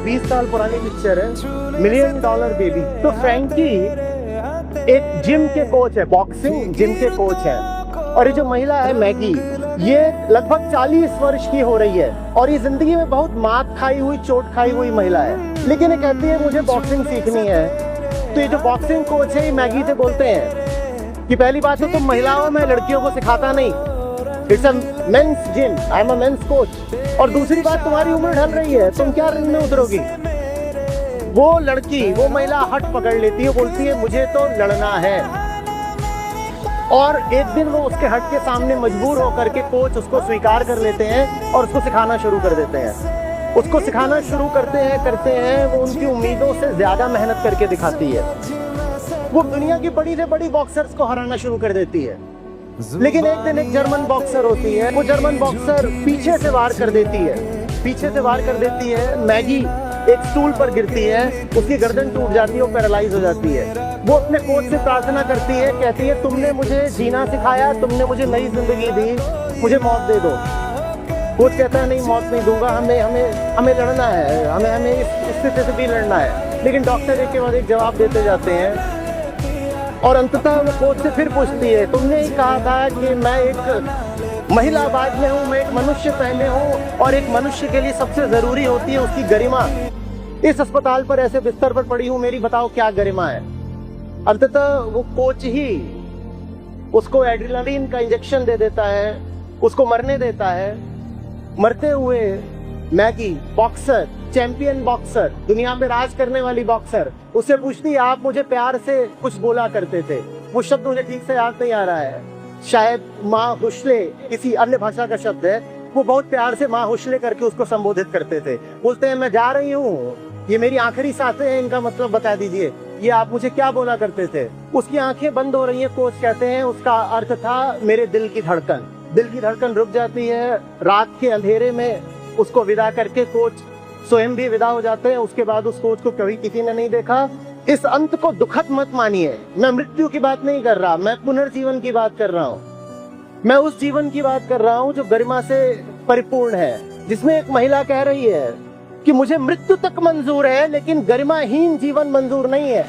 20 साल पुरानी पिक्चर है, $1 मिलियन बेबी। तो फ्रैंकी एक जिम के कोच है, बॉक्सिंग जिम के कोच है। और ये जो महिला है मैगी, ये लगभग 40 वर्ष की हो रही है और ये जिंदगी में बहुत मात खाई हुई, चोट खाई हुई महिला है, लेकिन ये कहती है मुझे बॉक्सिंग सीखनी है। तो ये जो बॉक्सिंग कोच है, ये मैगी से बोलते हैं कि पहली बात तो तुम महिला हो, मैं लड़कियों को सिखाता नहीं, it's a men's gym, I am a men's coach. और दूसरी बात, तुम्हारी उम्र ढल रही है, तुम क्या रिंग में उतरोगी। वो लड़की, वो महिला हट पकड़ लेती है, बोलती है मुझे तो लड़ना है। और एक दिन वो उसके हट के सामने मजबूर होकर के कोच उसको स्वीकार कर लेते हैं और उसको सिखाना शुरू कर देते हैं। उसको सिखाना शुरू करते हैं, वो उनकी उम्मीदों से ज्यादा मेहनत करके दिखाती है। वो दुनिया की बड़ी से बड़ी बॉक्सर्स को हराना शुरू कर देती है। लेकिन एक दिन एक जर्मन बॉक्सर होती है, वो जर्मन बॉक्सर पीछे से वार कर देती है। मैगी एक स्टूल पर गिरती है, उसकी गर्दन टूट जाती है, वो पैरालाइज हो जाती है। वो अपने कोच से प्रार्थना करती है, कहती है तुमने मुझे जीना सिखाया, तुमने मुझे नई जिंदगी दी, मुझे मौत दे दो। कोच कहता है नहीं, मौत नहीं दूंगा, हमें लड़ना है, हमें इस स्थिति से भी लड़ना है। लेकिन डॉक्टर एक के बाद एक जवाब देते जाते हैं और अंततः वो कोच से फिर पूछती है, तुमने ही कहा था कि मैं एक महिला बाद में हूँ, मैं एक मनुष्य पहले हूँ और एक मनुष्य के लिए सबसे जरूरी होती है उसकी गरिमा। इस अस्पताल पर ऐसे बिस्तर पर पड़ी हूँ, मेरी बताओ क्या गरिमा है। अंततः वो कोच ही उसको एड्रेनालिन का इंजेक्शन दे देता है, उसको मरने देता है। मरते हुए मैगी, बॉक्सर, चैंपियन बॉक्सर, दुनिया में राज करने वाली बॉक्सर, उससे पूछती है आप मुझे प्यार से कुछ बोला करते थे, वो शब्द मुझे ठीक से याद नहीं आ रहा है, शायद माँ हुस्ले किसी अन्य भाषा का शब्द है। वो बहुत प्यार से माँ हुस्ले करके उसको संबोधित करते थे। बोलते हैं मैं जा रही हूँ, ये मेरी आखिरी सांसें हैं, इनका मतलब बता दीजिए, ये आप मुझे क्या बोला करते थे। उसकी आंखें बंद हो रही हैं, कोच कहते हैं उसका अर्थ था मेरे दिल की धड़कन। दिल की धड़कन रुक जाती है। रात के अंधेरे में उसको विदा करके कोच स्वयं भी विदा हो जाते हैं। उसके बाद उस कोच को कभी किसी ने नहीं देखा। इस अंत को दुखद मत मानिए, मैं मृत्यु की बात नहीं कर रहा, मैं पुनर्जीवन की बात कर रहा हूँ। मैं उस जीवन की बात कर रहा हूँ जो गरिमा से परिपूर्ण है, जिसमें एक महिला कह रही है कि मुझे मृत्यु तक मंजूर है लेकिन गरिमाहीन जीवन मंजूर नहीं है।